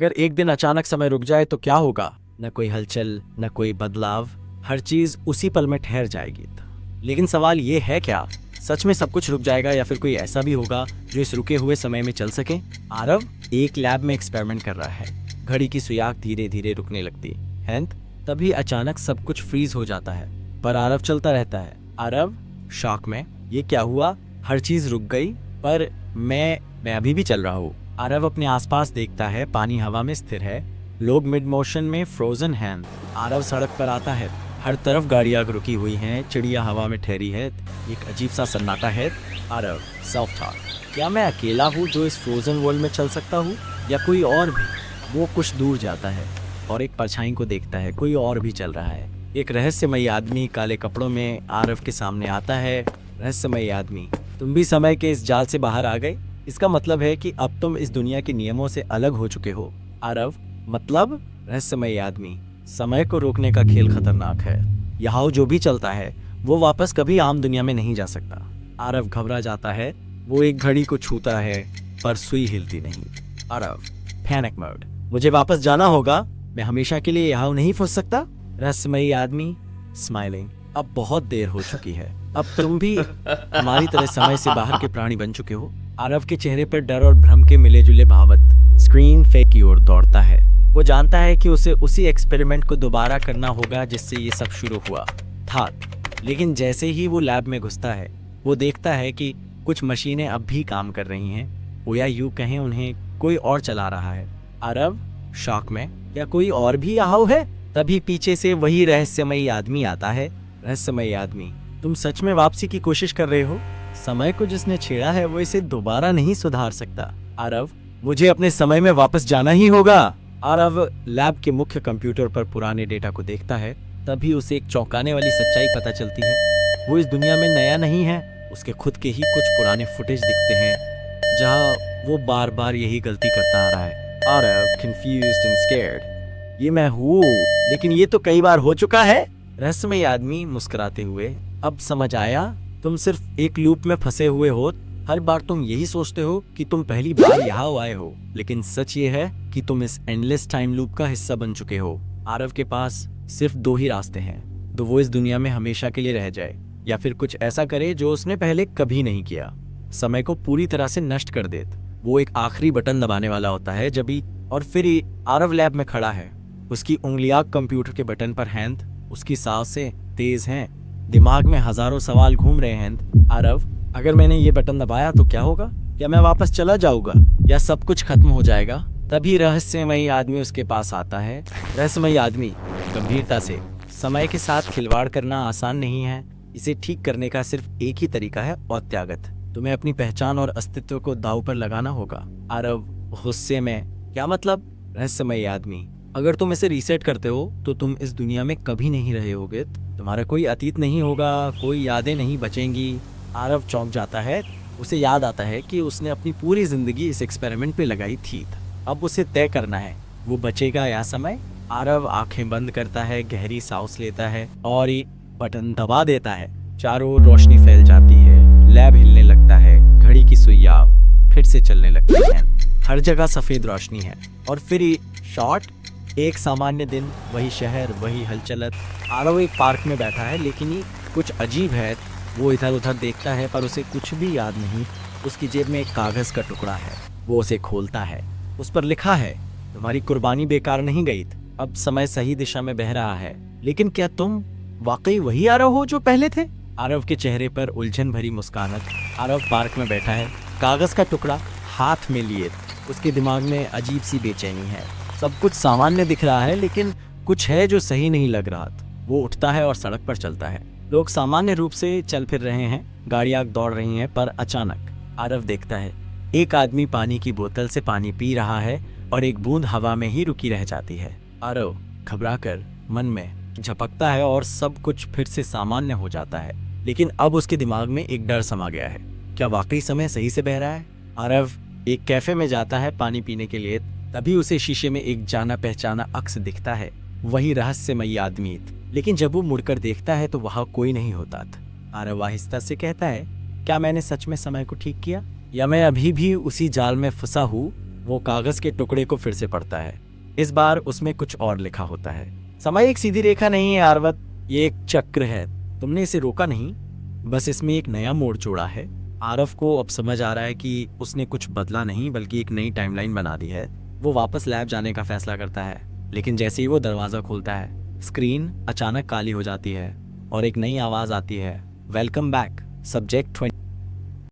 अगर एक दिन अचानक समय रुक जाए तो क्या होगा? न कोई हलचल, न कोई बदलाव, हर चीज उसी पल में ठहर जाएगी। लेकिन सवाल ये है, क्या सच में सब कुछ रुक जाएगा या फिर कोई ऐसा भी होगा जो इस रुके हुए समय में चल सके? आरव एक लैब में एक्सपेरिमेंट कर रहा है। घड़ी की सुइयां धीरे धीरे रुकने लगती है। तभी अचानक सब कुछ फ्रीज हो जाता है, पर आरव चलता रहता है। आरव शॉक में, ये क्या हुआ? हर चीज रुक गई, पर मैं अभी भी चल रहा हूँ। आरव अपने आसपास देखता है, पानी हवा में स्थिर है, लोग मिड मोशन में फ्रोजन हैं। आरव सड़क पर आता है, हर तरफ गाड़ियां रुकी हुई हैं, चिड़िया हवा में ठहरी है, एक अजीब सा सन्नाटा है। आरव सेल्फ टॉक, क्या मैं अकेला हूँ जो इस फ्रोजन वर्ल्ड में चल सकता हूँ, या कोई और भी? वो कुछ दूर जाता है और एक परछाई को देखता है, कोई और भी चल रहा है। एक रहस्यमयी आदमी काले कपड़ों में आरव के सामने आता है। रहस्यमयी आदमी, तुम भी समय के इस जाल से बाहर आ गए? इसका मतलब है कि अब तुम इस दुनिया के नियमों से अलग हो चुके हो। आरव, मतलब? रहस्यमयी आदमी, समय को रोकने का खेल खतरनाक है। यहाँ जो भी चलता है वो वापस कभी आम दुनिया में नहीं जा सकता। आरव घबरा जाता है, वो एक घड़ी को छूता है पर सुई हिलती नहीं। आरव पैनिक मोड, मुझे वापस जाना होगा, मैं हमेशा के लिए यहाँ नहीं फंस सकता। रहस्यमयी आदमी स्माइलिंग, अब बहुत देर हो चुकी है, अब तुम भी हमारी तरह समय से बाहर के प्राणी बन चुके हो। आरव के चेहरे पर डर और भ्रम के मिले जुले भावत स्क्रीन फेक की ओर दौड़ता है। वो जानता है कि उसे उसी एक्सपेरिमेंट को दोबारा करना होगा जिससे ये सब शुरू हुआ था। लेकिन जैसे ही वो लैब में घुसता है, वो देखता है कि कुछ मशीनें अब भी काम कर रही हैं, वो या यूं कहें उन्हें कोई और चला रहा है। आरव शॉक में, क्या कोई और भी यहाँ है? तभी पीछे से वही रहस्यमयी आदमी आता है। रहस्यमयी आदमी, तुम सच में वापसी की कोशिश कर रहे हो? समय को जिसने छेड़ा है वो इसे दोबारा नहीं सुधार सकता। आरव, मुझे अपने समय में वापस जाना ही होगा। आरव लैब के मुख्य कंप्यूटर पर पुराने डेटा को देखता है। तभी उसे एक चौंकाने वाली सच्चाई पता चलती है। वो इस दुनिया में नया नहीं है, उसके खुद के ही कुछ पुराने फुटेज दिखते हैं जहाँ वो बार बार यही गलती करता आ रहा है। आरव कंफ्यूज्ड एंड स्कैर्ड, ये मैं हूँ, लेकिन ये तो कई बार हो चुका है। रहस्यमयी आदमी मुस्कुराते हुए, अब समझ आया, तुम सिर्फ एक लूप में फंसे हुए हो। हर बार तुम यही सोचते हो कि तुम पहली बार यहाँ आए हो, लेकिन सच ये है कि तुम इस एंडलेस टाइम लूप का हिस्सा बन चुके हो। आरव के पास सिर्फ दो ही रास्ते हैं, तो वो इस दुनिया में हमेशा के लिए रह जाए या फिर कुछ ऐसा करे जो उसने पहले कभी नहीं किया, समय को पूरी तरह से नष्ट कर दे। वो एक आखिरी बटन दबाने वाला होता है और फिर ही आरव लैब में खड़ा है। उसकी उंगलियां कंप्यूटर के बटन पर हैं, उसकी सांसें तेज हैं, दिमाग में हजारों सवाल घूम रहे हैं। आरव, अगर मैंने ये बटन दबाया तो क्या होगा? क्या मैं वापस चला जाऊंगा या सब कुछ खत्म हो जाएगा? तभी रहस्यमयी आदमी उसके पास आता है। रहस्यमयी आदमी गंभीरता से, समय के साथ खिलवाड़ करना आसान नहीं है, इसे ठीक करने का सिर्फ एक ही तरीका है, अत्यागत। तुम्हें अपनी पहचान और अस्तित्व को दांव पर लगाना होगा। आरव गुस्से में, क्या मतलब? रहस्यमयी आदमी, अगर तुम इसे रीसेट करते हो तो तुम इस दुनिया में कभी नहीं रहे होगे, तुम्हारा कोई अतीत नहीं होगा, कोई यादें नहीं बचेंगी। आरव चौंक जाता है, उसे याद आता है कि उसने अपनी पूरी जिंदगी इस एक्सपेरिमेंट पे लगाई थी। अब उसे तय करना है, वो बचेगा या समय। आरव आंखें बंद करता है, गहरी सांस लेता है और ये बटन दबा देता है। चारों ओर रोशनी फैल जाती है, लैब हिलने लगता है, घड़ी की सुइयां फिर से चलने लगती हैं, हर जगह सफेद रोशनी है। और फिर शॉट, एक सामान्य दिन, वही शहर, वही हलचल। आरव एक पार्क में बैठा है, लेकिन ये कुछ अजीब है। वो इधर उधर देखता है पर उसे कुछ भी याद नहीं। उसकी जेब में एक कागज का टुकड़ा है, वो उसे खोलता है। उस पर लिखा है, तुम्हारी कुर्बानी बेकार नहीं गई, अब समय सही दिशा में बह रहा है। लेकिन क्या तुम वाकई वही आरव हो जो पहले थे? आरव के चेहरे पर उलझन भरी मुस्कान। आरव पार्क में बैठा है, कागज का टुकड़ा हाथ में लिए, उसके दिमाग में अजीब सी बेचैनी है। सब कुछ सामान्य दिख रहा है, लेकिन कुछ है जो सही नहीं लग रहा। वो उठता है और सड़क पर चलता है। लोग सामान्य रूप से चल फिर रहे हैं, गाड़ियां दौड़ रही हैं, पर अचानक आरव देखता है, एक आदमी पानी की बोतल से पानी पी रहा है और एक बूंद हवा में ही रुकी रह जाती है। आरव घबराकर मन में झपकता है और सब कुछ फिर से सामान्य हो जाता है। लेकिन अब उसके दिमाग में एक डर समा गया है, क्या वाकई समय सही से बह रहा है? आरव एक कैफे में जाता है पानी पीने के लिए। तभी उसे शीशे में एक जाना पहचाना अक्स दिखता है, वही रहस्यमयी आदमी। लेकिन जब वो मुड़कर देखता है तो वहां कोई नहीं होता। आरव आहिस्ता से कहता है, क्या मैंने सच में समय को ठीक किया, या मैं अभी भी उसी जाल में फंसा हूँ? वो कागज के टुकड़े को फिर से पढ़ता है। इस बार उसमें कुछ और लिखा होता है। समय एक सीधी रेखा नहीं है आरवत, ये एक चक्र है। तुमने इसे रोका नहीं, बस इसमें एक नया मोड़ जोड़ा है। आरव को अब समझ आ रहा है कि उसने कुछ बदला नहीं बल्कि एक नई टाइमलाइन बना दी है। वो वापस लैब जाने का फैसला करता है, लेकिन जैसे ही वो दरवाज़ा खोलता है स्क्रीन अचानक काली हो जाती है और एक नई आवाज़ आती है, वेलकम बैक सब्जेक्ट 20।